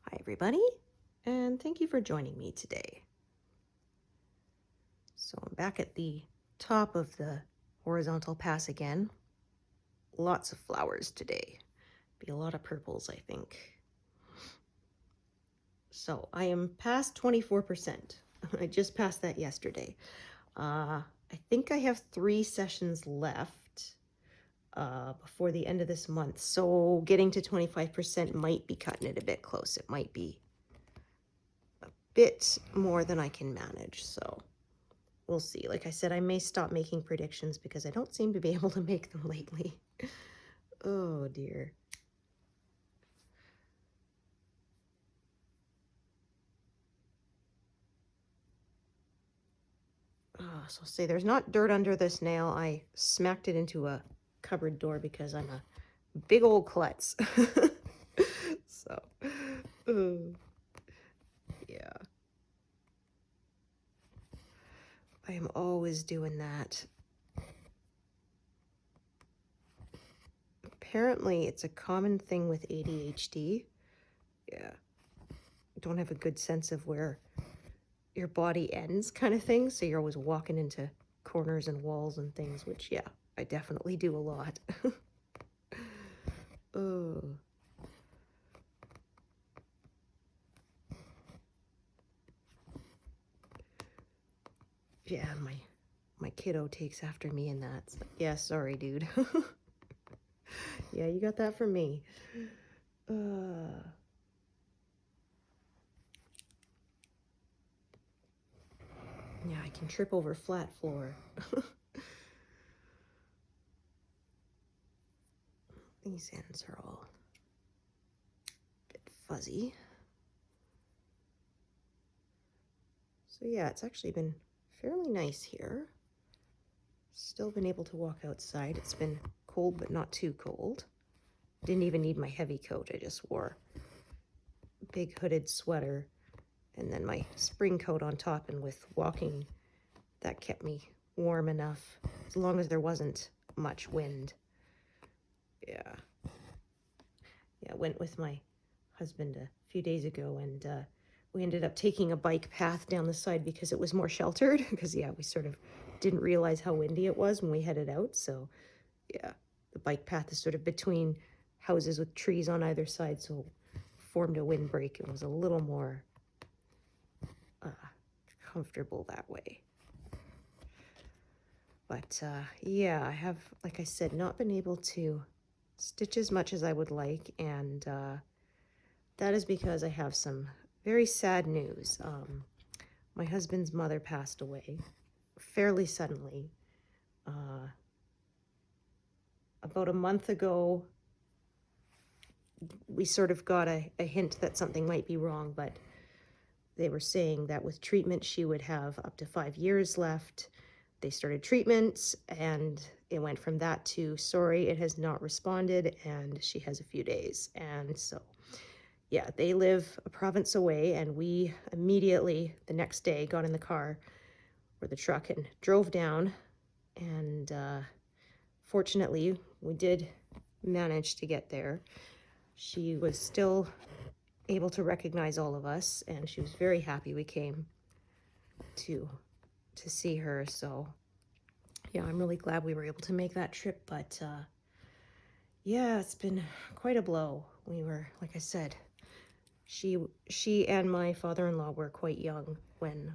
Hi everybody, and thank you for joining me today. So I'm back at the top of the horizontal pass again. Lots of flowers today. Be a lot of purples, I think. So I am past 24%. I just passed that yesterday. I think I have 3 sessions left before the end of this month. So getting to 25% might be cutting it a bit close. It might be a bit more than I can manage, so we'll see. Like I said, I may stop making predictions because I don't seem to be able to make them lately. Oh dear. So say there's not dirt under this nail. I smacked it into a cupboard door because I'm a big old klutz. So, yeah. I am always doing that. Apparently, it's a common thing with ADHD. Yeah. Don't have a good sense of where your body ends kind of thing. So you're always walking into corners and walls and things, which, yeah, I definitely do a lot. Oh. Yeah, my kiddo takes after me in that. So, yeah, sorry, dude. Yeah, you got that from me. Yeah, I can trip over flat floor. These ends are all a bit fuzzy. So yeah, it's actually been fairly nice here. Still been able to walk outside. It's been cold, but not too cold. Didn't even need my heavy coat. I just wore a big hooded sweater and then my spring coat on top, and with walking, that kept me warm enough as long as there wasn't much wind. Yeah. Yeah, I went with my husband a few days ago, and we ended up taking a bike path down the side because it was more sheltered, because yeah, we sort of didn't realize how windy it was when we headed out. So yeah, the bike path is sort of between houses with trees on either side, so formed a windbreak and was a little more comfortable that way. But yeah, I have, like I said, not been able to stitch as much as I would like, and that is because I have some very sad news. My husband's mother passed away fairly suddenly. About a month ago, we sort of got a hint that something might be wrong, but they were saying that with treatment, she would have up to 5 years left. They started treatment, and it went from that to, sorry, it has not responded, and she has a few days. And so, yeah, they live a province away, and we immediately, the next day, got in the car or the truck and drove down. And fortunately, we did manage to get there. She was still able to recognize all of us, and she was very happy we came to see her. So yeah, I'm really glad we were able to make that trip. But yeah, it's been quite a blow. We were, like I said, she and my father-in-law were quite young when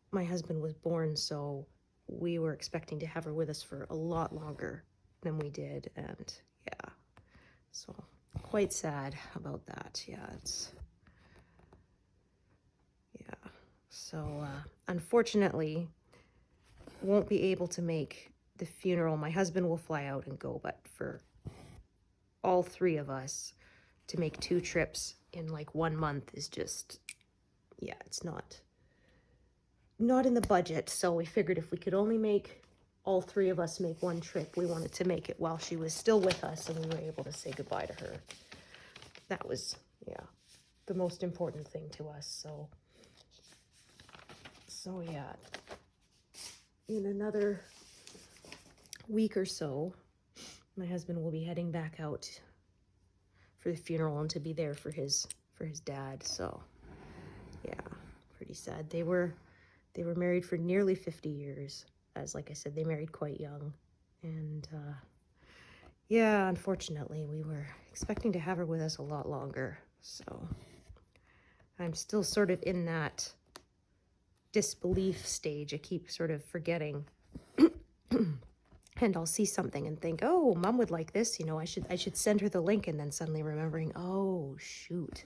my husband was born, so we were expecting to have her with us for a lot longer than we did. And yeah, so quite sad about that. Yeah, so unfortunately won't be able to make the funeral. My husband will fly out and go, but for all 3 of us to make 2 trips in like 1 month is just, yeah, it's not in the budget. So we figured if we could only make all 3 of us make 1 trip, we wanted to make it while she was still with us and we were able to say goodbye to her. That was, yeah, the most important thing to us. So yeah, in another week or so, my husband will be heading back out for the funeral and to be there for his for his dad. So yeah, pretty sad. They were married for nearly 50 years. As like I said, they married quite young. And yeah, unfortunately, we were expecting to have her with us a lot longer. So I'm still sort of in that disbelief stage. I keep sort of forgetting. And I'll see something and think, oh, Mom would like this, you know, I should send her the link, and then suddenly remembering, oh shoot,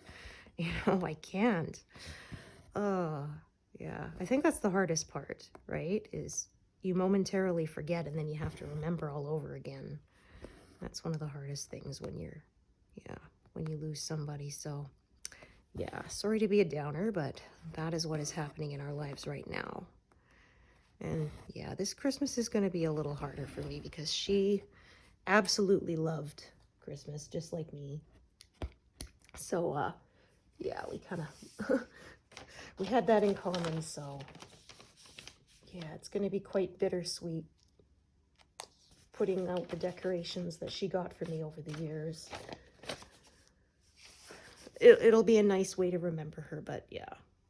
you know, I can't. Yeah, I think that's the hardest part, right? Is you momentarily forget and then you have to remember all over again. That's one of the hardest things when you lose somebody. So yeah, sorry to be a downer, but that is what is happening in our lives right now. And yeah, this Christmas is going to be a little harder for me because she absolutely loved Christmas, just like me. So, yeah, we kind of, we had that in common. So, yeah, it's going to be quite bittersweet putting out the decorations that she got for me over the years. It'll be a nice way to remember her, but yeah,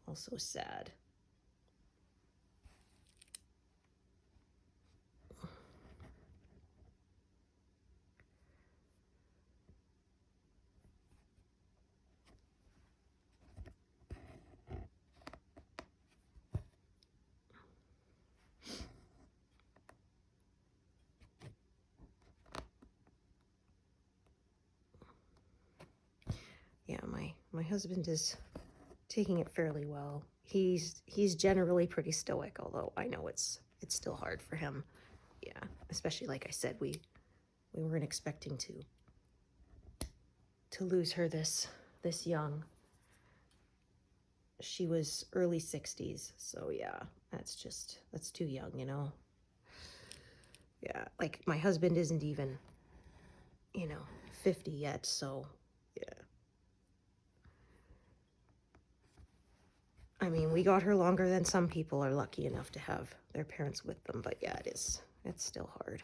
also sad. Yeah, my husband is taking it fairly well. He's generally pretty stoic, although I know it's still hard for him. Yeah, especially like I said, we weren't expecting to lose her this young. She was early 60s, so yeah, that's too young, you know. Yeah, like my husband isn't even, 50 yet, so yeah. I mean, we got her longer than some people are lucky enough to have their parents with them, but yeah, it's still hard.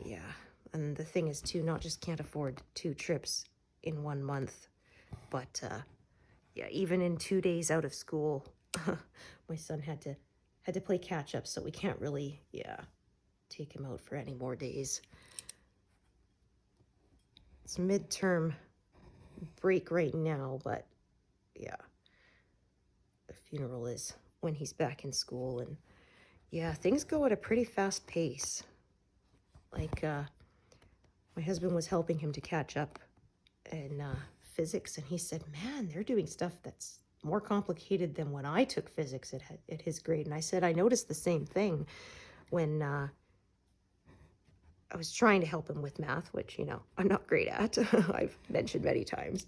Yeah, and the thing is too, not just can't afford 2 trips in 1 month, but yeah, even in 2 days out of school, my son had to play catch up, so we can't really, take him out for any more days. It's midterm break right now, but yeah, the funeral is when he's back in school, and yeah, things go at a pretty fast pace. Like, my husband was helping him to catch up in physics, and he said, man, they're doing stuff that's more complicated than when I took physics at his grade. And I said, I noticed the same thing when I was trying to help him with math, which, I'm not great at. I've mentioned many times.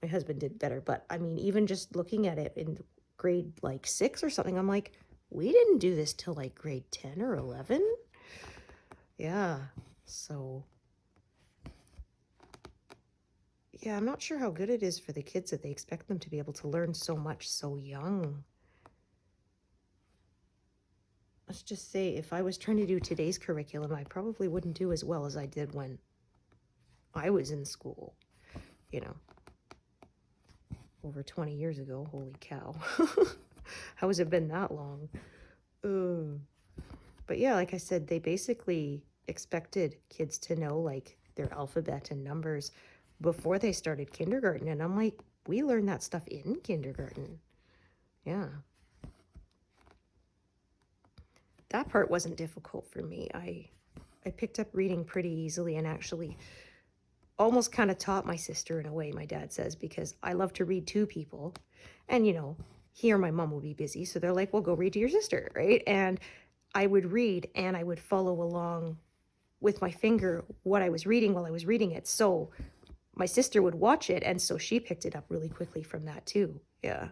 My husband did better. But, I mean, even just looking at it in grade, 6 or something, I'm like, we didn't do this till, grade 10 or 11? Yeah, so... yeah, I'm not sure how good it is for the kids that they expect them to be able to learn so much so young. Let's just say if I was trying to do today's curriculum, I probably wouldn't do as well as I did when I was in school, over 20 years ago. Holy cow. How has it been that long? But yeah, like I said, they basically expected kids to know their alphabet and numbers before they started kindergarten. And I'm like, we learned that stuff in kindergarten. Yeah. That part wasn't difficult for me. I picked up reading pretty easily, and actually almost kind of taught my sister in a way, my dad says, because I love to read to people. And, he or my mom will be busy. So they're like, well, go read to your sister, right? And I would read and I would follow along with my finger what I was reading while I was reading it. So my sister would watch it, and so she picked it up really quickly from that too. Yeah.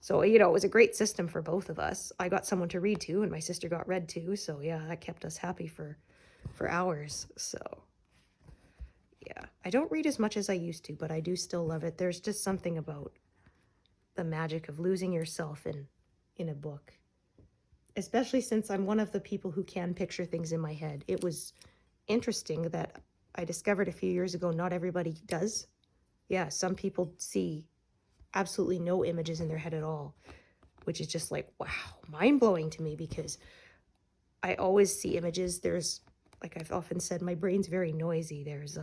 So, it was a great system for both of us. I got someone to read to, and my sister got read to. So yeah, that kept us happy for hours. So yeah, I don't read as much as I used to, but I do still love it. There's just something about the magic of losing yourself in a book. Especially since I'm one of the people who can picture things in my head. It was interesting that I discovered a few years ago not everybody does. Yeah, some people see absolutely no images in their head at all, which is just like, wow, mind-blowing to me, because I always see images. There's, like I've often said, my brain's very noisy. There's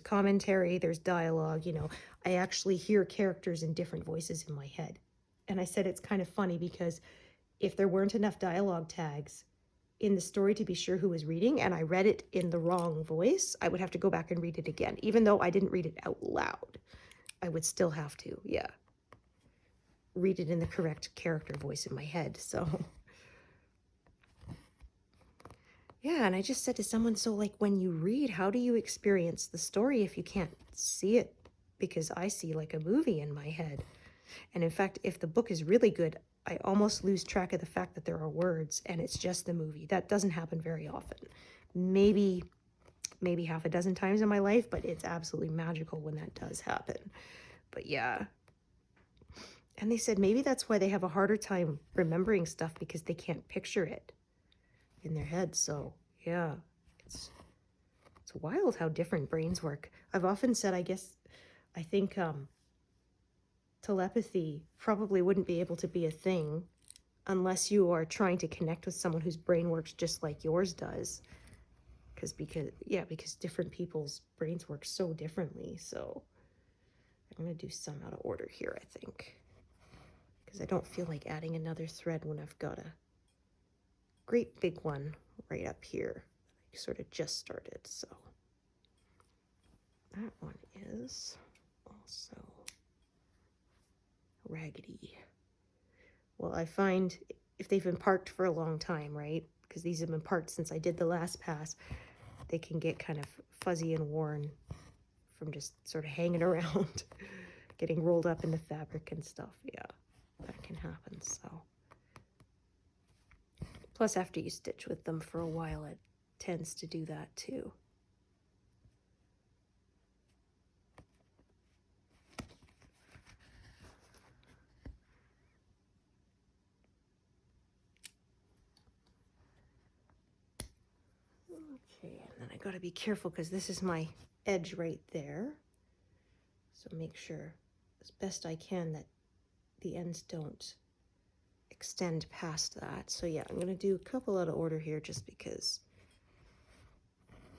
commentary, there's dialogue, you know. I actually hear characters in different voices in my head. And I said it's kind of funny because if there weren't enough dialogue tags in the story to be sure who was reading, and I read it in the wrong voice, I would have to go back and read it again. Even though I didn't read it out loud, I would still have to, yeah, read it in the correct character voice in my head. So yeah, and I just said to someone, so like when you read, how do you experience the story if you can't see it? Because I see like a movie in my head. And in fact, if the book is really good, I almost lose track of the fact that there are words and it's just the movie. That doesn't happen very often. Maybe half a dozen times in my life, but it's absolutely magical when that does happen. But yeah. And they said maybe that's why they have a harder time remembering stuff, because they can't picture it in their head. So yeah, it's wild how different brains work. I've often said, I think telepathy probably wouldn't be able to be a thing unless you are trying to connect with someone whose brain works just like yours does. Because different people's brains work so differently. So I'm gonna do some out of order here, I think, because I don't feel like adding another thread when I've got a great big one right up here that I sort of just started. So that one is also raggedy. Well, I find if they've been parked for a long time, right, because these have been parked since I did the last pass, they can get kind of fuzzy and worn from just sort of hanging around, getting rolled up in the fabric and stuff. Yeah, that can happen. So plus, after you stitch with them for a while, it tends to do that too. Okay, and then I gotta be careful because this is my edge right there. So make sure as best I can that the ends don't extend past that. So yeah, I'm gonna do a couple out of order here just because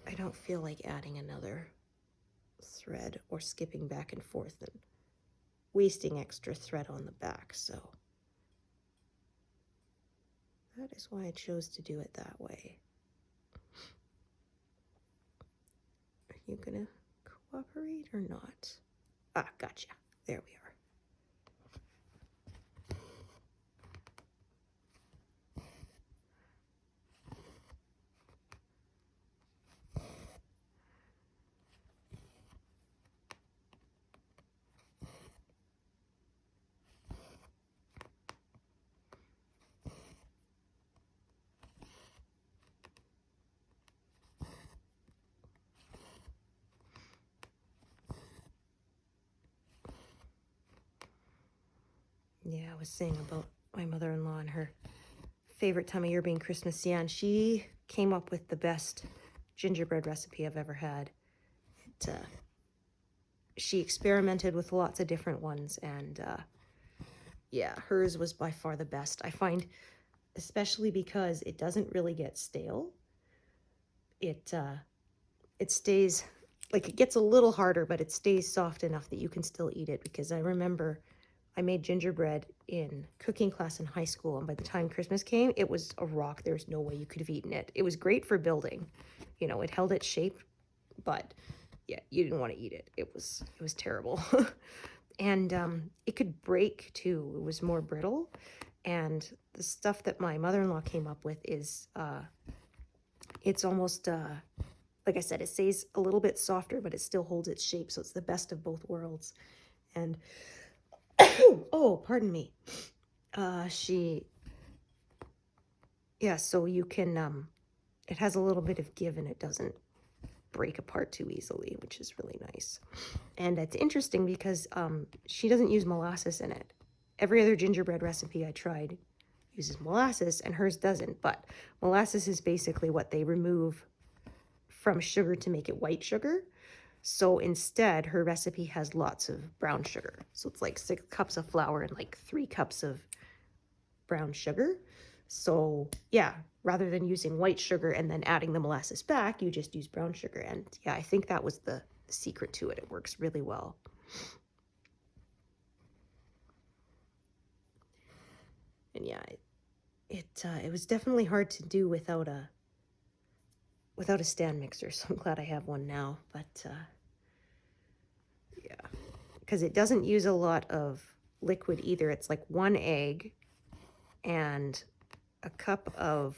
I don't feel like adding another thread or skipping back and forth and wasting extra thread on the back. So that is why I chose to do it that way. Are you gonna cooperate or not? Ah, gotcha. There we are. Yeah, I was saying about my mother-in-law and her favorite time of year being Christmas. Yeah, and she came up with the best gingerbread recipe I've ever had. She experimented with lots of different ones, and yeah, hers was by far the best. I find, especially because it doesn't really get stale. It stays, like, it gets a little harder, but it stays soft enough that you can still eat it. Because I remember I made gingerbread in cooking class in high school, and by the time Christmas came, it was a rock. There was no way you could have eaten it. It was great for building, you know, it held its shape, but yeah, you didn't want to eat it. It was terrible. And it could break too. It was more brittle. And the stuff that my mother-in-law came up with is it's almost like I said, it stays a little bit softer, but it still holds its shape. So it's the best of both worlds. And oh, pardon me. So you can, it has a little bit of give and it doesn't break apart too easily, which is really nice. And it's interesting because she doesn't use molasses in it. Every other gingerbread recipe I tried uses molasses and hers doesn't, but molasses is basically what they remove from sugar to make it white sugar. So instead, her recipe has lots of brown sugar. So it's like 6 cups of flour and like 3 cups of brown sugar. So yeah, rather than using white sugar and then adding the molasses back, you just use brown sugar. And yeah, I think that was the secret to it. It works really well. And yeah, it was definitely hard to do without a stand mixer. So I'm glad I have one now. But yeah, because it doesn't use a lot of liquid either. It's like 1 egg and a cup of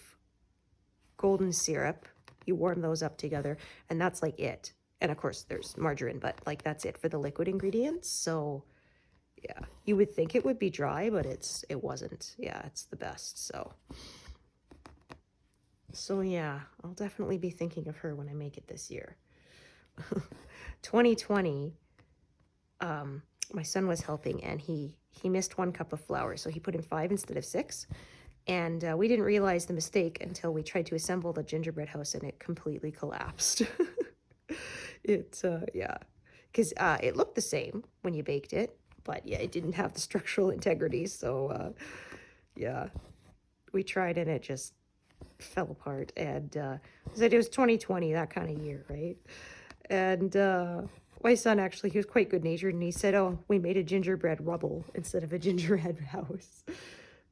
golden syrup. You warm those up together, and that's like it. And of course there's margarine, but like that's it for the liquid ingredients. So yeah, you would think it would be dry, but it wasn't. Yeah, it's the best. So yeah, I'll definitely be thinking of her when I make it this year. 2020, my son was helping, and he missed 1 cup of flour, so he put in 5 instead of 6. And we didn't realize the mistake until we tried to assemble the gingerbread house, and it completely collapsed. Yeah, because it looked the same when you baked it, but yeah, it didn't have the structural integrity. So yeah, we tried and it just fell apart. And so it was 2020, that kind of year, right? And my son actually, he was quite good natured, and he said, "Oh, we made a gingerbread rubble instead of a gingerbread house."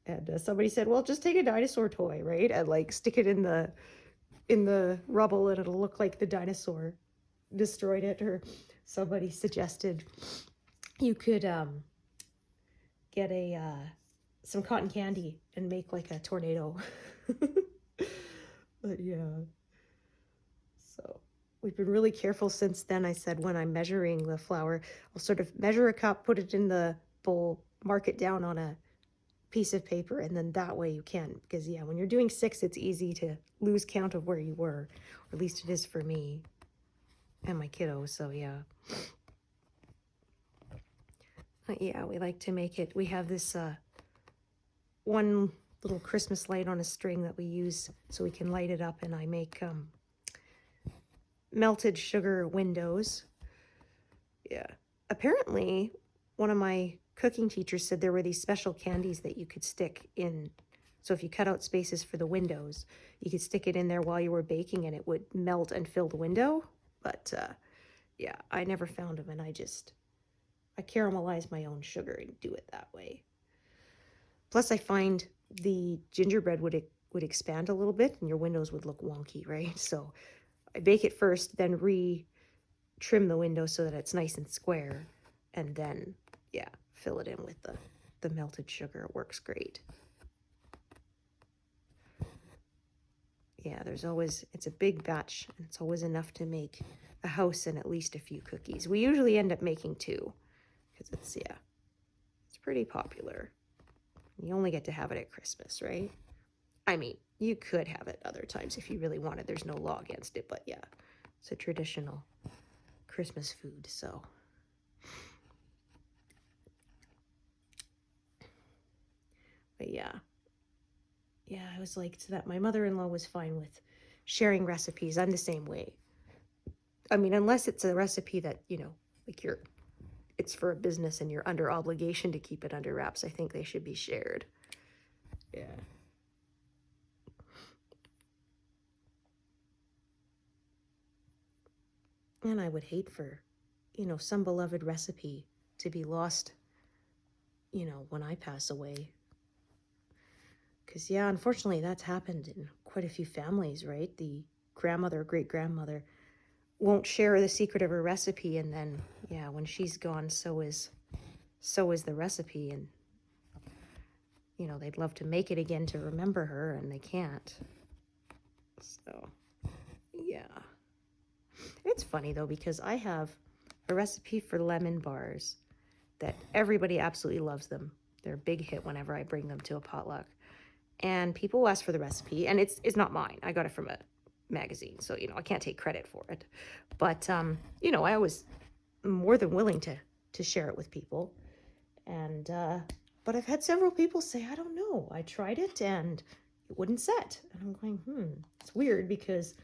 And somebody said, "Well, just take a dinosaur toy, right, and like stick it in the rubble, and it'll look like the dinosaur destroyed it." Or somebody suggested you could get some cotton candy and make like a tornado. But yeah, so we've been really careful since then. I said when I'm measuring the flour, I'll sort of measure a cup, put it in the bowl, mark it down on a piece of paper, and then that way you can, because yeah, when you're doing 6, it's easy to lose count of where you were, or at least it is for me and my kiddos. So yeah, yeah, we like to make it. We have this one little Christmas light on a string that we use so we can light it up, and I make melted sugar windows. Yeah, apparently one of my cooking teachers said there were these special candies that you could stick in. So if you cut out spaces for the windows, you could stick it in there while you were baking, and it would melt and fill the window. But yeah, I never found them, and I caramelize my own sugar and do it that way. Plus, I find the gingerbread would expand a little bit, and your windows would look wonky, right? So I bake it first, then trim the window so that it's nice and square, and then yeah, fill it in with the melted sugar. It works great. Yeah, it's a big batch, and it's always enough to make a house and at least a few cookies. We usually end up making 2 because it's pretty popular. You only get to have it at Christmas, right? I mean, you could have it other times if you really wanted. There's no law against it, but yeah, it's a traditional Christmas food. So but yeah, I was like that. My mother-in-law was fine with sharing recipes. I'm the same way. I mean, unless it's a recipe that, like it's for a business and you're under obligation to keep it under wraps, I think they should be shared. Yeah. And I would hate for, some beloved recipe to be lost, when I pass away. Because, yeah, unfortunately, that's happened in quite a few families, right? The grandmother or great-grandmother won't share the secret of her recipe, and then, yeah, when she's gone, so is the recipe, and, they'd love to make it again to remember her, and they can't. So, yeah. It's funny, though, because I have a recipe for lemon bars that everybody absolutely loves them. They're a big hit whenever I bring them to a potluck. And people ask for the recipe, and it's not mine. I got it from a magazine, so, I can't take credit for it. But, I was more than willing to share it with people. And, but I've had several people say, I don't know, I tried it, and it wouldn't set. And I'm going, it's weird, because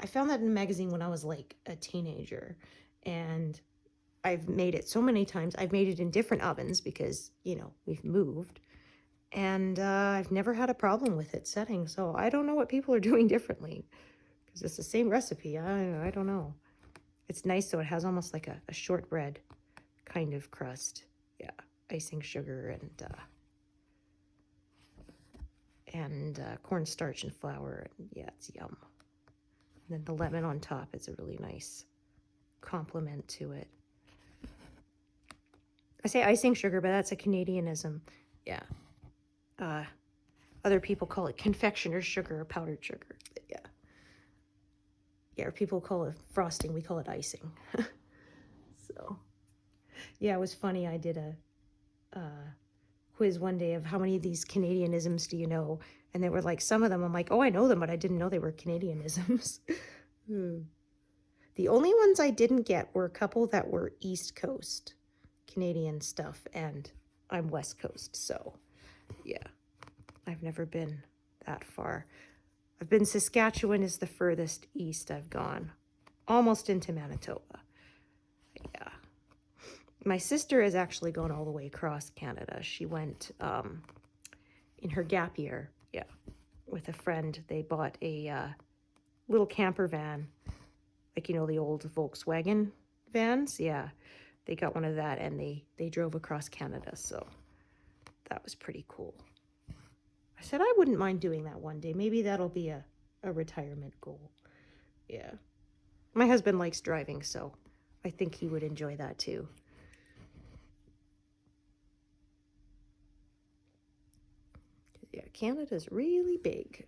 I found that in a magazine when I was like a teenager, and I've made it so many times. I've made it in different ovens because, you know, we've moved, and I've never had a problem with it setting. So I don't know what people are doing differently, because it's the same recipe. I don't know. It's nice, so it has almost like a shortbread kind of crust. Yeah, icing sugar and cornstarch and flour. And yeah, it's yum. And then the lemon on top is a really nice complement to it. I say icing sugar, but that's a Canadianism. Yeah. Other people call it confectioner's sugar or powdered sugar. But yeah. Yeah, or people call it frosting. We call it icing. So, yeah, it was funny. I did a quiz one day of how many of these Canadianisms do you know? And they were like, some of them, I'm like, oh, I know them, but I didn't know they were Canadianisms. The only ones I didn't get were a couple that were East Coast Canadian stuff, and I'm West Coast, so yeah, I've never been that far. I've been Saskatchewan is the furthest east I've gone, almost into Manitoba. Yeah. My sister has actually gone all the way across Canada. She went in her gap year, yeah, with a friend. They bought a little camper van, like, you know, the old Volkswagen vans. Yeah, they got one of that, and they drove across Canada, so that was pretty cool. I said I wouldn't mind doing that one day. Maybe that'll be a retirement goal. Yeah. My husband likes driving, so I think he would enjoy that too. Yeah, Canada's really big.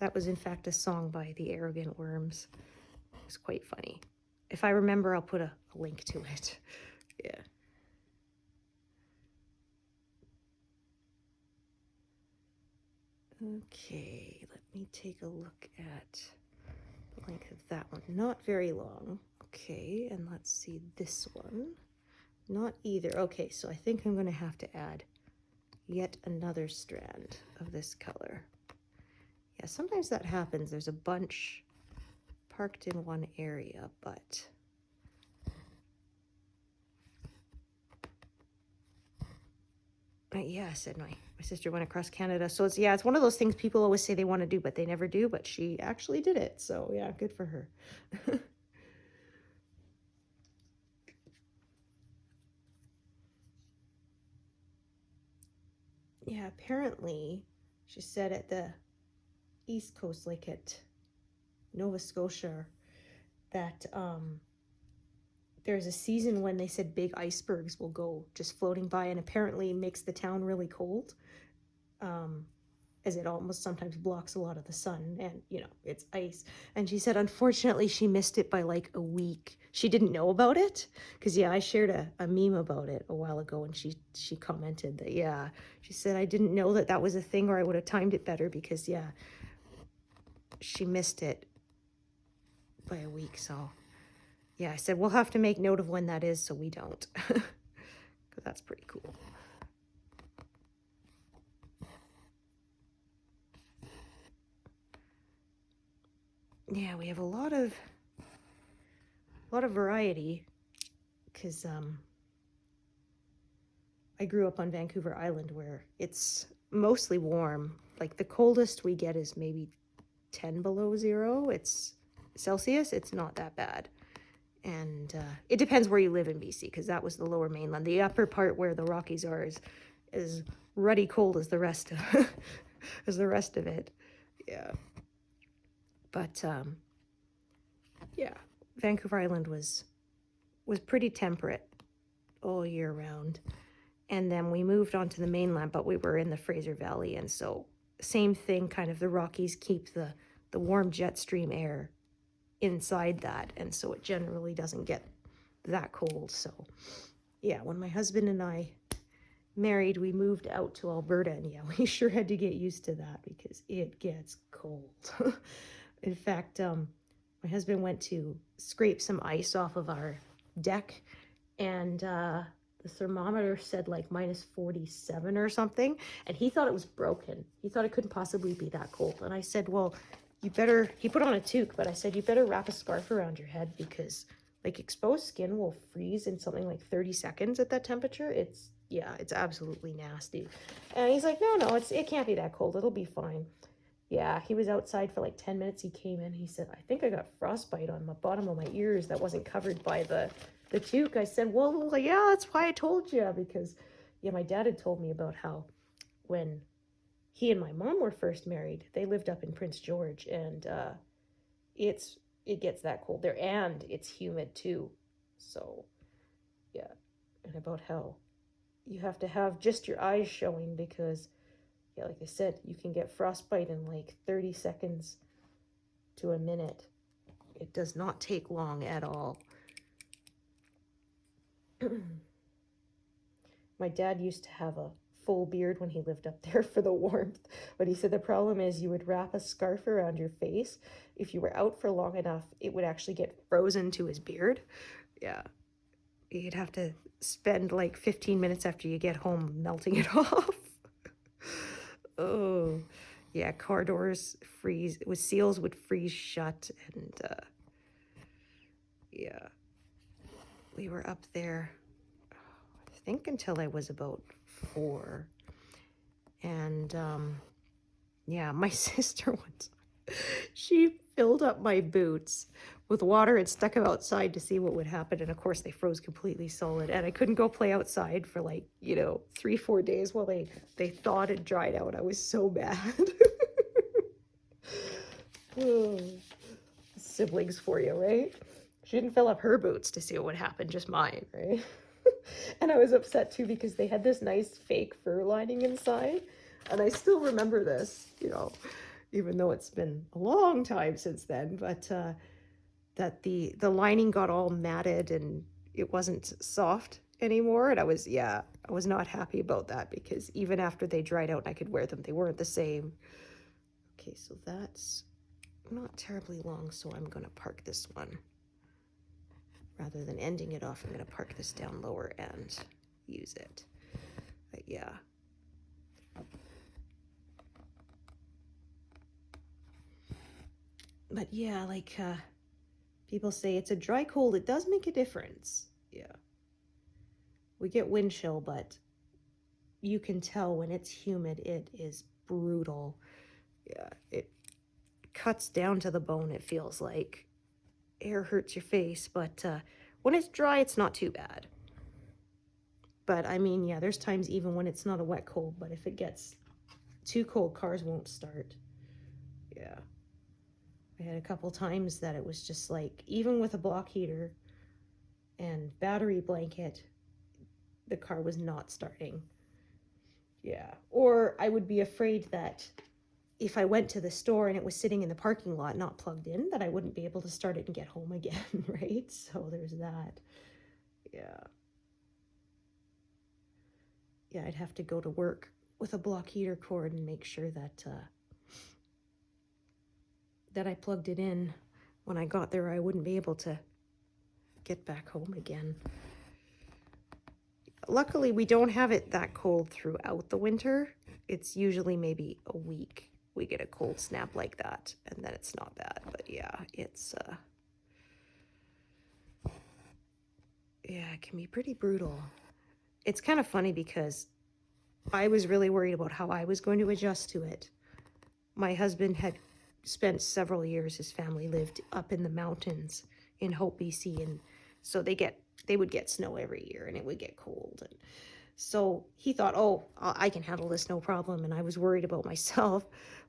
That was, in fact, a song by the Arrogant Worms. It was quite funny. If I remember, I'll put a link to it. Yeah. Okay, let me take a look at the length of that one. Not very long. Okay, and let's see this one. Not either. Okay, so I think I'm going to have to add yet another strand of this color. Yeah, sometimes that happens. There's a bunch parked in one area, but yeah, I said my sister went across Canada. So it's, yeah, it's one of those things people always say they want to do, but they never do, but she actually did it. So yeah, good for her. Yeah, apparently she said at the East Coast, like at Nova Scotia, that there's a season when they said big icebergs will go just floating by, and apparently makes the town really cold, as it almost sometimes blocks a lot of the sun, and, you know, it's ice. And she said, unfortunately, she missed it by like a week. She didn't know about it, because, yeah, I shared a meme about it a while ago, and she commented that, yeah, she said, I didn't know that that was a thing, or I would have timed it better, because, yeah, she missed it by a week. So yeah, I said, we'll have to make note of when that is so we don't, because that's pretty cool. Yeah, we have a lot of variety, because I grew up on Vancouver Island, where it's mostly warm. Like the coldest we get is maybe 10 below zero. It's Celsius. It's not that bad. And it depends where you live in BC, because that was the lower mainland. The upper part where the Rockies are is ruddy cold as the rest of it. Yeah. But yeah, Vancouver Island was pretty temperate all year round. And then we moved on to the mainland, but we were in the Fraser Valley, and so same thing, kind of the Rockies keep the warm jet stream air inside that, and so it generally doesn't get that cold. So yeah, when my husband and I married, we moved out to Alberta, and yeah, we sure had to get used to that, because it gets cold. In fact, my husband went to scrape some ice off of our deck, and the thermometer said like minus 47 or something, and he thought it was broken. He thought it couldn't possibly be that cold. And I said, well, you better, he put on a toque, but I said, you better wrap a scarf around your head because like exposed skin will freeze in something like 30 seconds at that temperature. It's, yeah, it's absolutely nasty. And he's like, no, it can't be that cold. It'll be fine. Yeah, he was outside for like 10 minutes. He came in. He said, I think I got frostbite on the bottom of my ears that wasn't covered by the toque. I said, well, yeah, that's why I told you. Because, yeah, my dad had told me about how when he and my mom were first married, they lived up in Prince George. And it gets that cold there. And it's humid, too. So, yeah. And about how you have to have just your eyes showing because... yeah, like I said, you can get frostbite in like 30 seconds to a minute. It does not take long at all. My dad used to have a full beard when he lived up there for the warmth, but he said the problem is you would wrap a scarf around your face. If you were out for long enough, it would actually get frozen to his beard. Yeah. You'd have to spend like 15 minutes after you get home melting it off. Oh, yeah, car doors freeze, with seals would freeze shut, and, yeah, we were up there, I think until I was about 4, and, yeah, my sister once, she filled up my boots with water and stuck them outside to see what would happen, and of course they froze completely solid, and I couldn't go play outside for like, 3-4 days while they thawed and dried out. I was so mad. Oh, siblings for you, right? She didn't fill up her boots to see what would happen, just mine, right? And I was upset too because they had this nice fake fur lining inside, and I still remember this, even though it's been a long time since then, but that the lining got all matted and it wasn't soft anymore, and I was not happy about that because even after they dried out and I could wear them, they weren't the same. Okay, so that's not terribly long, so I'm going to park this one. Rather than ending it off, I'm going to park this down lower and use it. But yeah. But yeah, like people say it's a dry cold. It does make a difference. Yeah. We get wind chill, but you can tell when it's humid, it is brutal. Yeah, it cuts down to the bone, it feels like. Air hurts your face, but when it's dry, it's not too bad. But I mean, yeah, there's times even when it's not a wet cold, but if it gets too cold, cars won't start. Yeah. I had a couple times that it was just like, even with a block heater and battery blanket, the car was not starting. Yeah. Or I would be afraid that if I went to the store and it was sitting in the parking lot, not plugged in, that I wouldn't be able to start it and get home again, right? So there's that. Yeah. Yeah, I'd have to go to work with a block heater cord and make sure that that I plugged it in when I got there. I wouldn't be able to get back home again. Luckily, we don't have it that cold throughout the winter. It's usually maybe a week we get a cold snap like that, and then it's not bad. But yeah, it's it can be pretty brutal. It's kind of funny because I was really worried about how I was going to adjust to it. My husband had spent several years, his family lived up in the mountains in Hope, BC, and so they would get snow every year and it would get cold. And so he thought, oh, I can handle this, no problem. And I was worried about myself,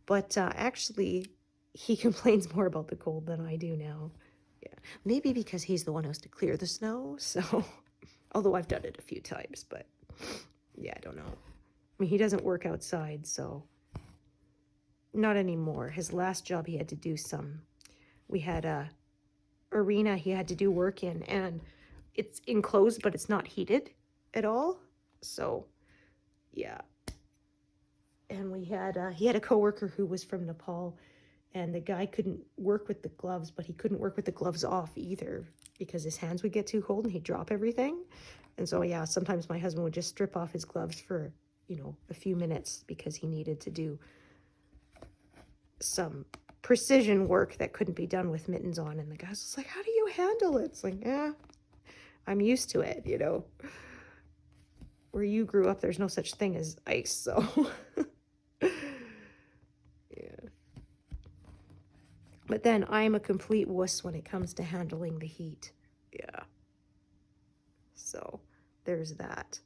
but actually he complains more about the cold than I do now. Yeah, maybe because he's the one who has to clear the snow. So, although I've done it a few times, but yeah, I don't know. I mean, he doesn't work outside, so not anymore. His last job, he had to do we had a arena he had to do work in, and it's enclosed, but it's not heated at all. So, yeah. And he had a coworker who was from Nepal, and the guy couldn't work with the gloves, but he couldn't work with the gloves off either because his hands would get too cold and he'd drop everything. And so, yeah, sometimes my husband would just strip off his gloves for, a few minutes because he needed to do some precision work that couldn't be done with mittens on. And the guy was like, how do you handle it? It's like, yeah, I'm used to it, you know. Where you grew up, there's no such thing as ice, so. Yeah. But then I'm a complete wuss when it comes to handling the heat. Yeah. So there's that.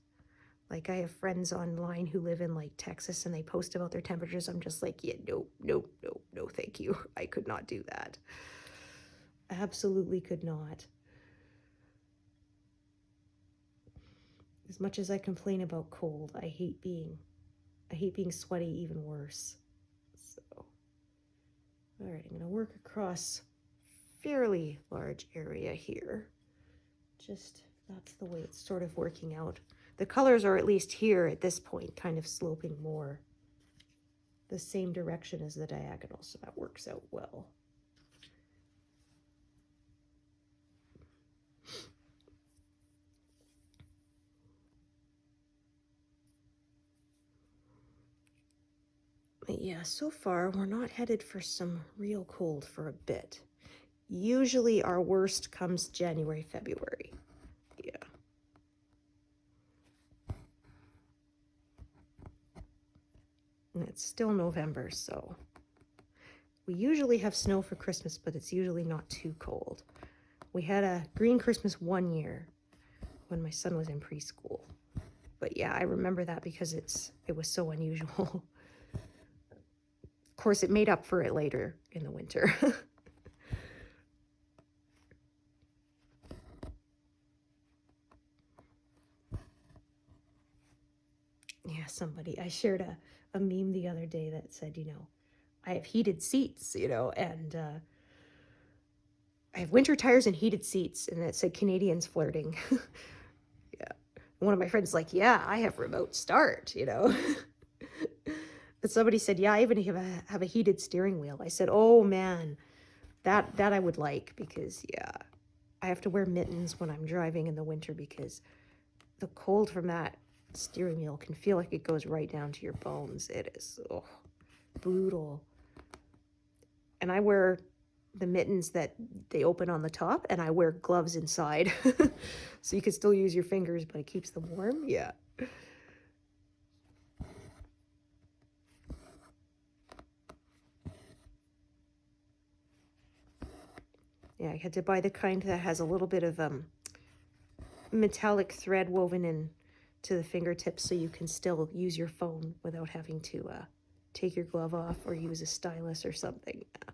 Like, I have friends online who live in like Texas and they post about their temperatures. I'm just like, yeah, no, thank you. I could not do that. Absolutely could not. As much as I complain about cold, I hate being sweaty even worse. So, all right, I'm gonna work across fairly large area here. Just, that's the way it's sort of working out. The colors are at least here at this point kind of sloping more the same direction as the diagonal, so that works out well. But yeah, so far we're not headed for some real cold for a bit. Usually our worst comes January, February. Yeah. And it's still November, so we usually have snow for Christmas, but it's usually not too cold. We had a green Christmas one year when my son was in preschool. But yeah, I remember that because it was so unusual. Of course, it made up for it later in the winter. Yeah, I shared a meme the other day that said, you know, I have heated seats, you know, and I have winter tires and heated seats, and it said Canadians flirting. Yeah. One of my friends like, yeah, I have remote start, you know. But somebody said, yeah, I even have a heated steering wheel. I said, oh man, that I would like, because yeah, I have to wear mittens when I'm driving in the winter because the cold from that steering wheel can feel like it goes right down to your bones. It is brutal. And I wear the mittens that they open on the top, and I wear gloves inside. So you can still use your fingers, but it keeps them warm. Yeah. Yeah, I had to buy the kind that has a little bit of metallic thread woven in to the fingertips, so you can still use your phone without having to take your glove off or use a stylus or something. Yeah.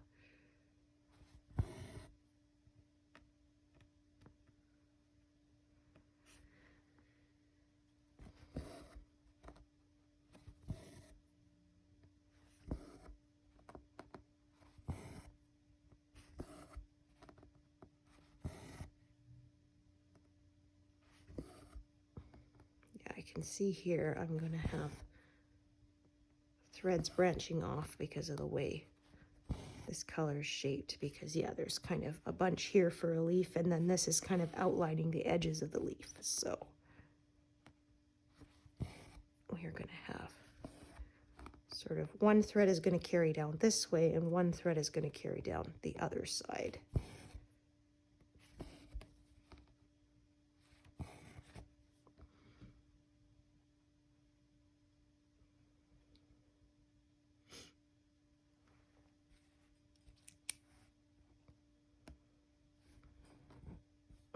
I can see here I'm going to have threads branching off because of the way this color is shaped, because yeah, there's kind of a bunch here for a leaf, and then this is kind of outlining the edges of the leaf. So we're going to have sort of one thread is going to carry down this way and one thread is going to carry down the other side.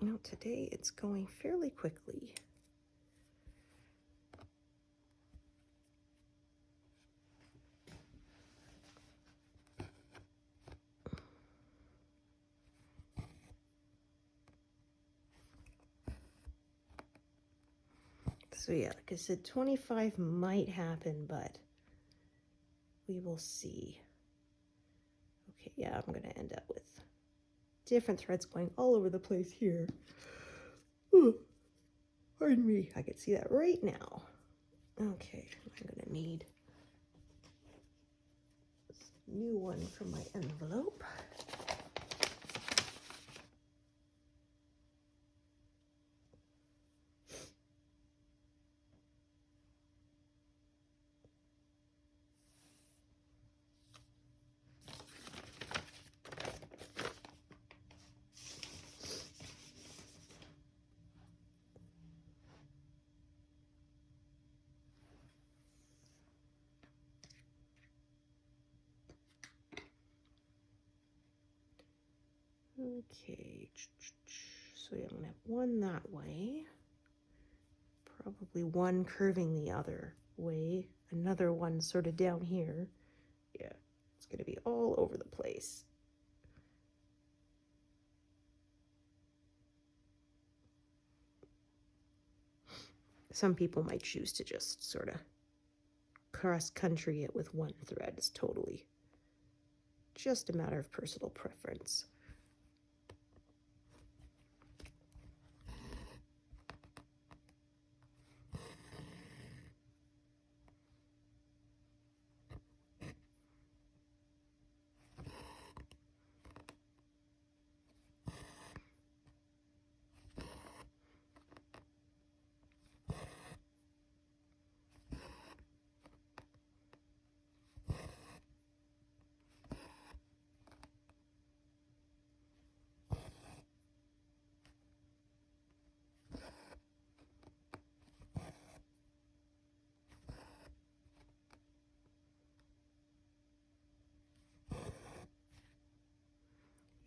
Now today it's going fairly quickly. So yeah, like I said, 25 might happen, but we will see. Okay, yeah, I'm gonna end up with different threads going all over the place here. Ooh, pardon me, I can see that right now. Okay, I'm gonna need this new one from my envelope. Okay, so yeah, I'm gonna have one that way, probably one curving the other way, another one sort of down here. Yeah, it's gonna be all over the place. Some people might choose to just sort of cross-country it with one thread. It's totally just a matter of personal preference.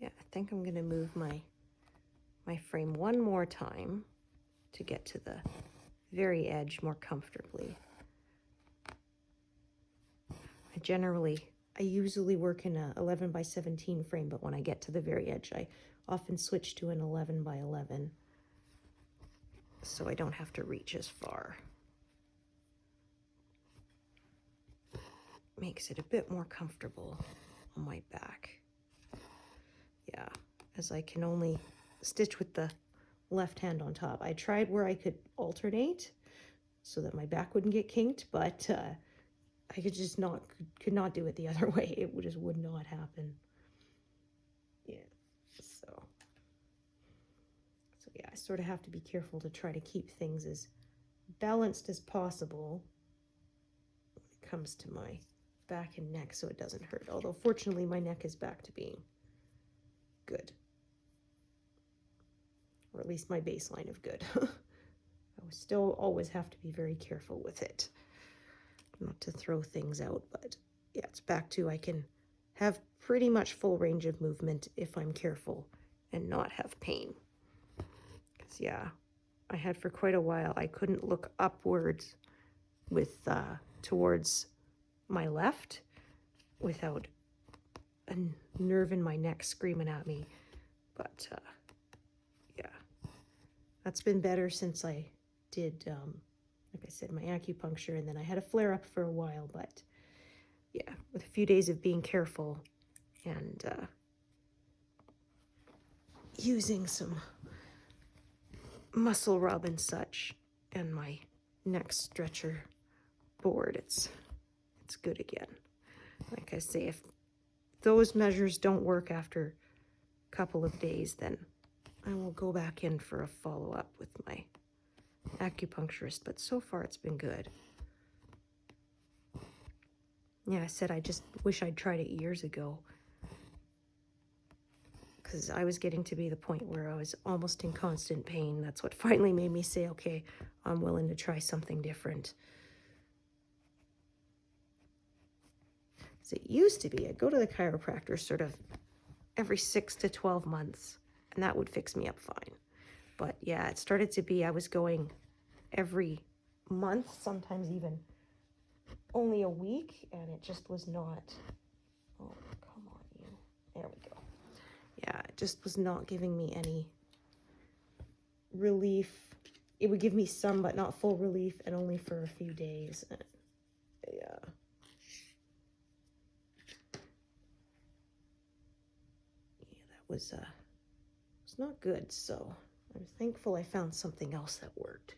Yeah, I think I'm gonna move my frame one more time to get to the very edge more comfortably. I usually work in a 11 by 17 frame, but when I get to the very edge, I often switch to an 11 by 11 so I don't have to reach as far. Makes it a bit more comfortable on my back. Yeah, as I can only stitch with the left hand on top. I tried where I could alternate so that my back wouldn't get kinked, but I could not do it the other way. It just would not happen. Yeah, so yeah, I sort of have to be careful to try to keep things as balanced as possible when it comes to my back and neck so it doesn't hurt. Although fortunately my neck is back to being good. Or at least my baseline of good. I would still always have to be very careful with it. Not to throw things out, but yeah, it's back to I can have pretty much full range of movement if I'm careful and not have pain. Because yeah, I had for quite a while, I couldn't look upwards with towards my left without a nerve in my neck screaming at me. But yeah, that's been better since I did, like I said, my acupuncture, and then I had a flare-up for a while, but yeah, with a few days of being careful and using some muscle rub and such, and my neck stretcher board, it's good again. Like I say, if those measures don't work after a couple of days, then I will go back in for a follow-up with my acupuncturist, but so far it's been good. Yeah, I said I just wish I'd tried it years ago, because I was getting to be the point where I was almost in constant pain. That's what finally made me say, okay, I'm willing to try something different. So it used to be I'd go to the chiropractor sort of every 6 to 12 months, and that would fix me up fine. But yeah, it started to be I was going every month, sometimes even only a week, and it just was not, oh, come on, you. There we go. Yeah, it just was not giving me any relief. It would give me some, but not full relief, and only for a few days. And yeah. That was not good, so I'm thankful I found something else that worked.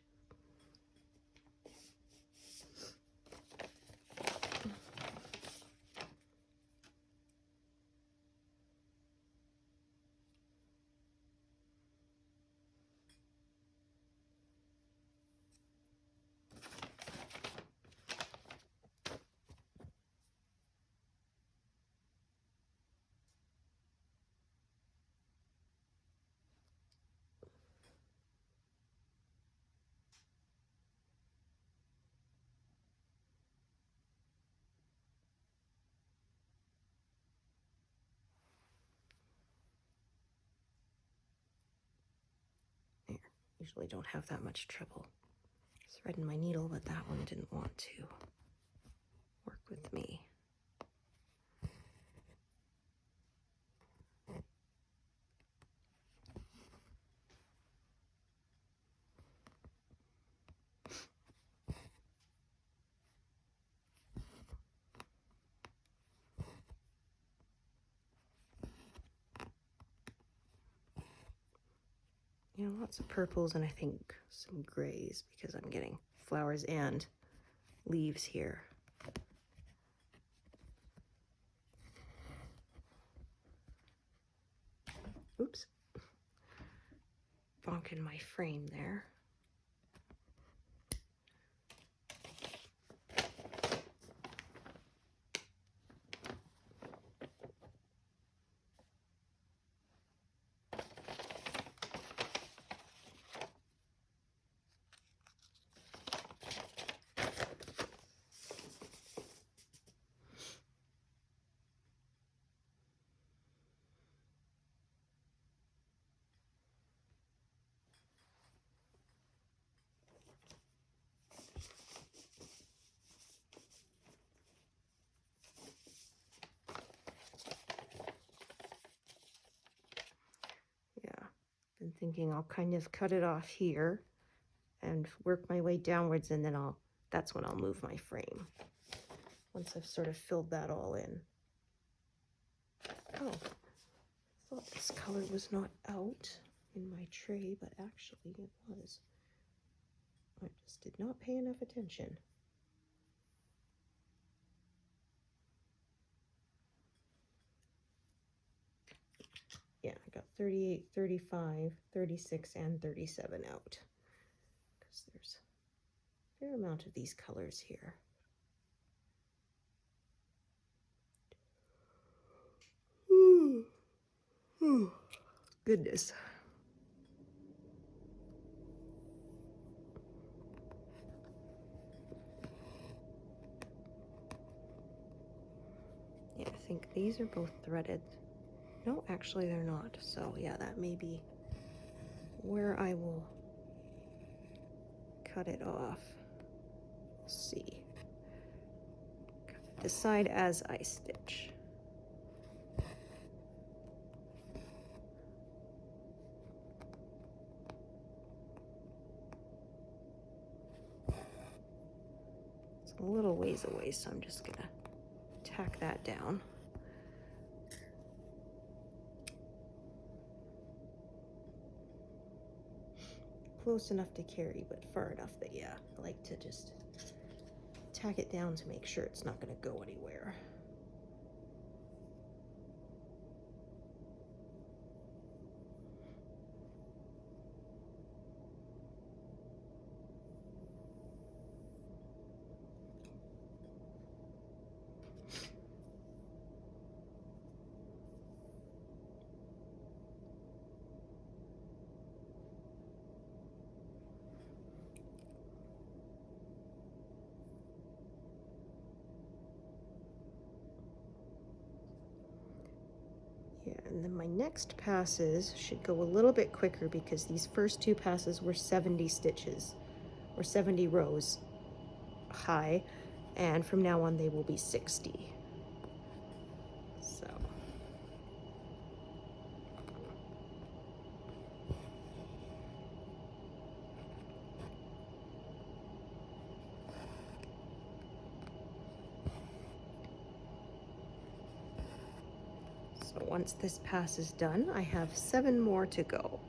Usually don't have that much trouble threading my needle, but that one didn't want to work with me. You know, lots of purples and I think some grays because I'm getting flowers and leaves here. Oops. Bonking my frame there. Been thinking I'll kind of cut it off here and work my way downwards, and then that's when I'll move my frame once I've sort of filled that all in. Oh, I thought this color was not out in my tray, but actually it was. I just did not pay enough attention. Yeah, I got 38, 35, 36, and 37 out. Because there's a fair amount of these colors here. Goodness. Yeah, I think these are both threaded. No, actually they're not. So yeah, that may be where I will cut it off. We'll see. Decide as I stitch. It's a little ways away, so I'm just gonna tack that down. Close enough to carry, but far enough that, yeah, I like to just tack it down to make sure it's not going to go anywhere. Yeah, and then my next passes should go a little bit quicker because these first two passes were 70 stitches or 70 rows high, and from now on they will be 60. So once this pass is done, I have 7 more to go.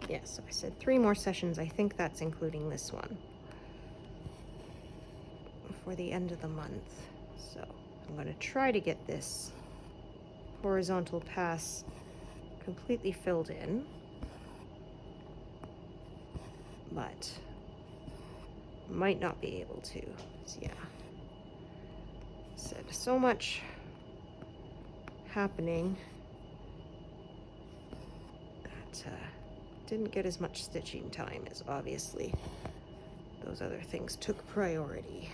Yeah, so I said 3 more sessions. I think that's including this one for the end of the month. So I'm going to try to get this horizontal pass completely filled in, but might not be able to. So yeah, said so much happening that didn't get as much stitching time as obviously those other things took priority.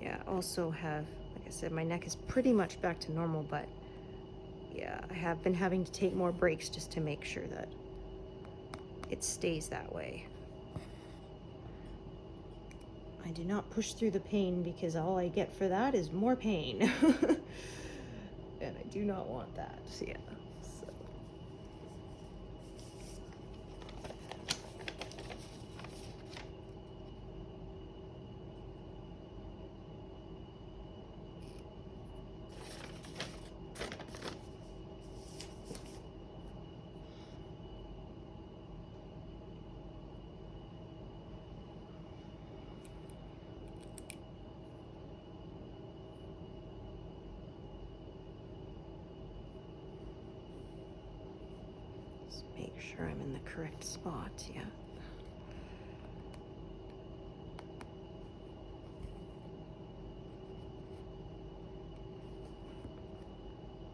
Yeah, also have, like I said, my neck is pretty much back to normal, but yeah, I have been having to take more breaks just to make sure that it stays that way. I do not push through the pain because all I get for that is more pain. And I do not want that, yeah. So. Make sure I'm in the correct spot, yeah.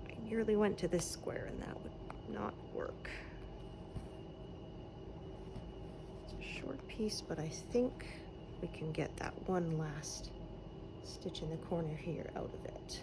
I nearly went to this square and that would not work. It's a short piece, but I think we can get that one last stitch in the corner here out of it.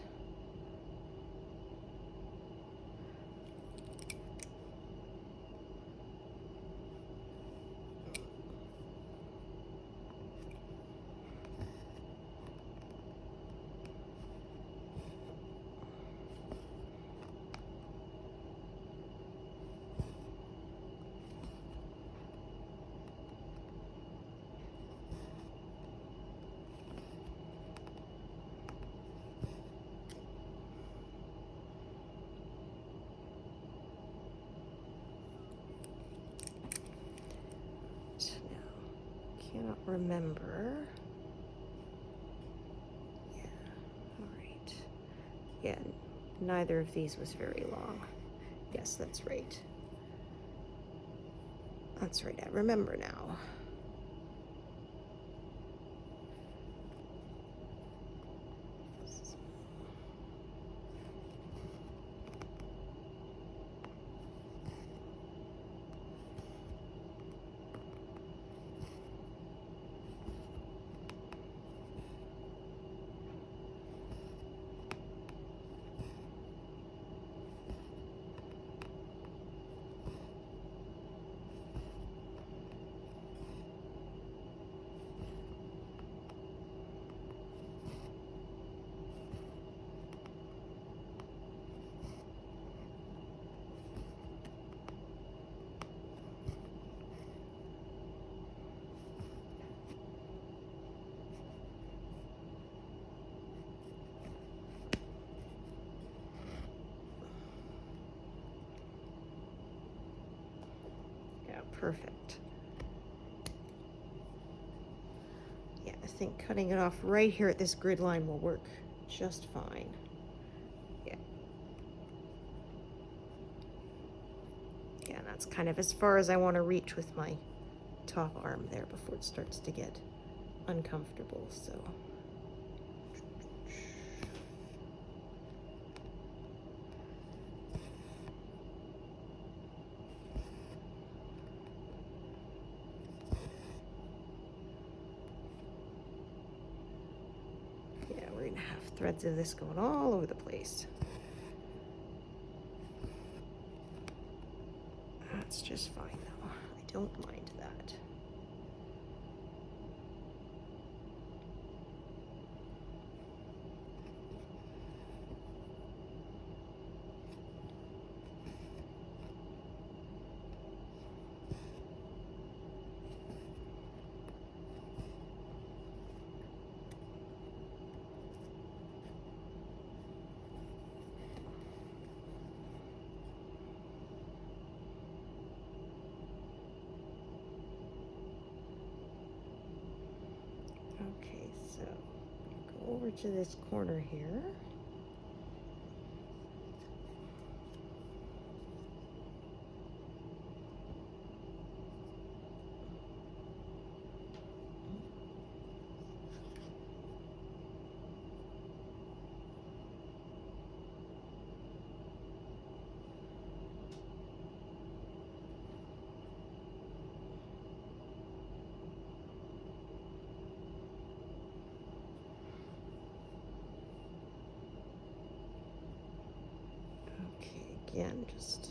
Cannot remember. Yeah, all right. Yeah, neither of these was very long. Yes, that's right. That's right, I remember now. Perfect. Yeah, I think cutting it off right here at this grid line will work just fine. Yeah. Yeah, and that's kind of as far as I want to reach with my top arm there before it starts to get uncomfortable, so. Yeah, we're gonna have threads of this going all over the place. That's just fine though. I don't mind that. Okay, so go over to this corner here. Okay, again, just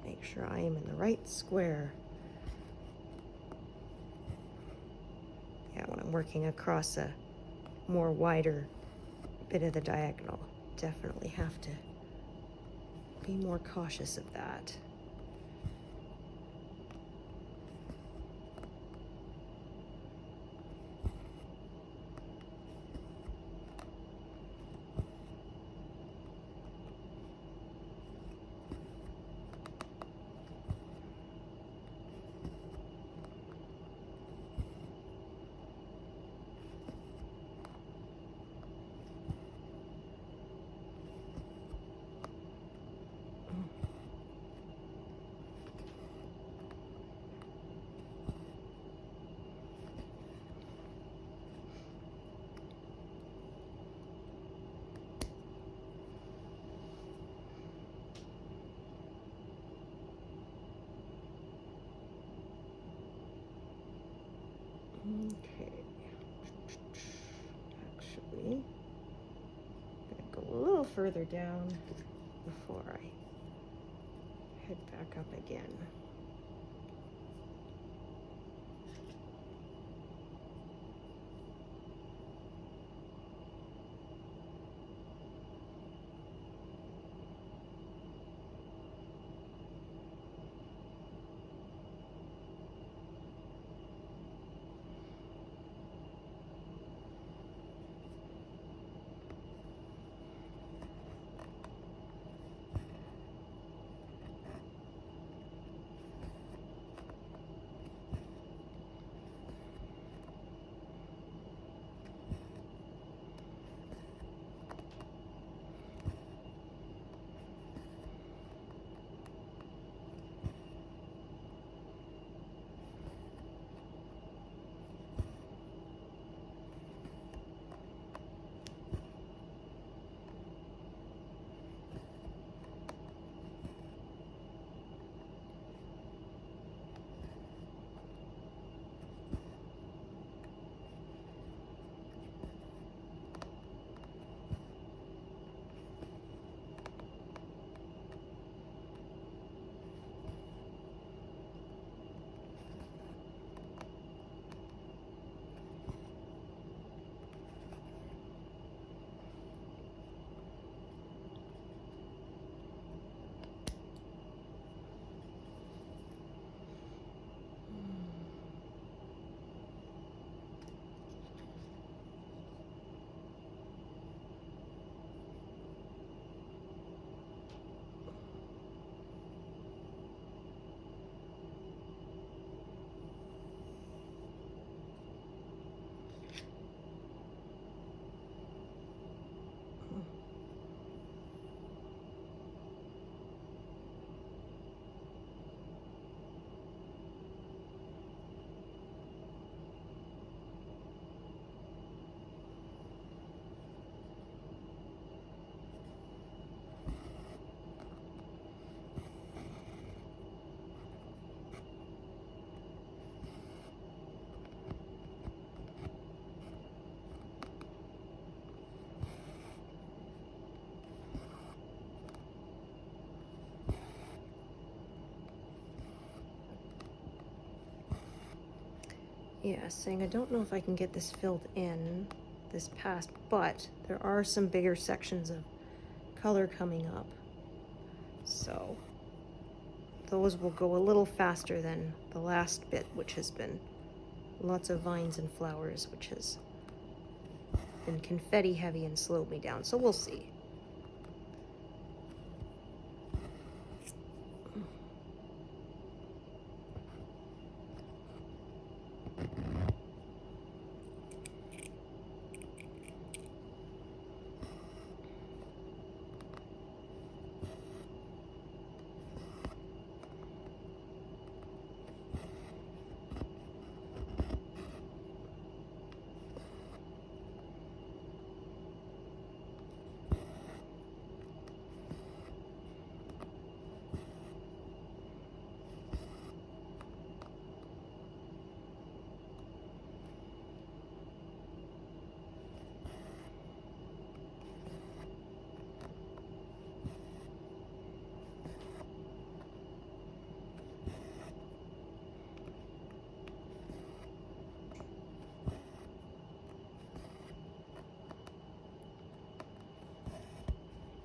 make sure I am in the right square. Yeah, when I'm working across a more wider bit of the diagonal, definitely have to be more cautious of that. Okay, actually, I'm gonna go a little further down before I head back up again. Yeah, saying I don't know if I can get this filled in this past, but there are some bigger sections of color coming up. So those will go a little faster than the last bit, which has been lots of vines and flowers, which has been confetti heavy and slowed me down. So we'll see.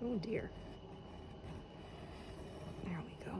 Oh dear. There we go.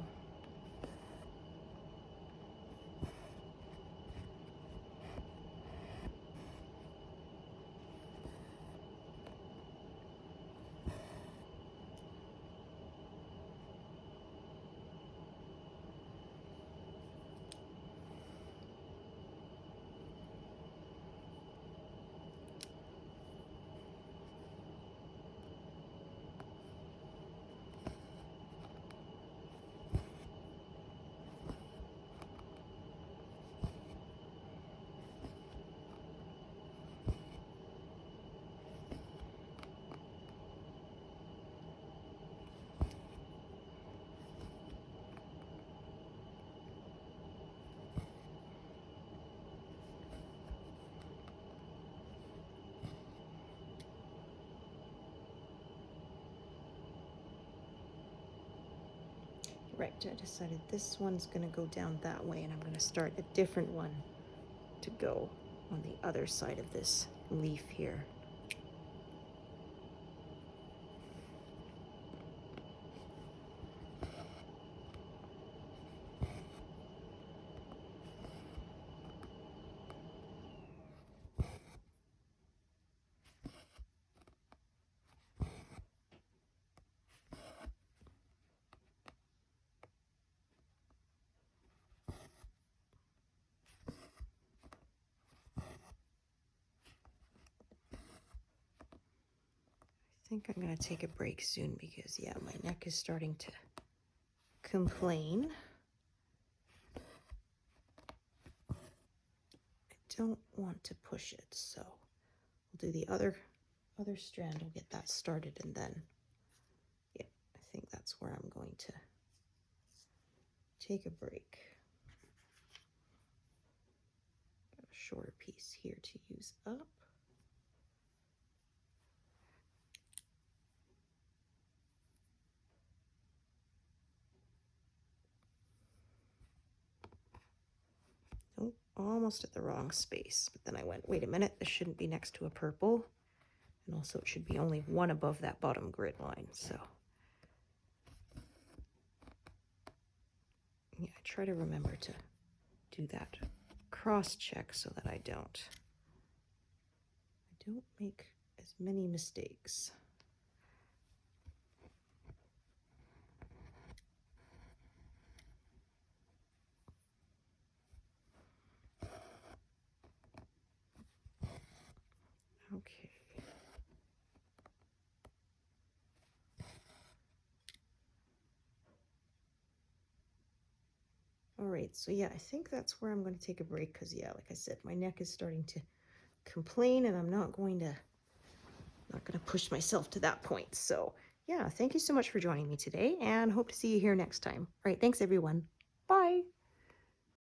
Right, I decided this one's gonna go down that way, and I'm gonna start a different one to go on the other side of this leaf here. I think I'm gonna take a break soon because, yeah, my neck is starting to complain. I don't want to push it, so we'll do the other strand. We'll get that started, and then, yeah, I think that's where I'm going to take a break. Got a shorter piece here to use up. Oh, almost at the wrong space, but then I went, wait a minute, this shouldn't be next to a purple, and also it should be only one above that bottom grid line. So yeah, I try to remember to do that cross check so that I don't make as many mistakes. Okay. All right, so yeah, I think that's where I'm going to take a break because, yeah, like I said, my neck is starting to complain, and I'm not going to push myself to that point. So yeah, thank you so much for joining me today, and hope to see you here next time. All right, thanks everyone. Bye.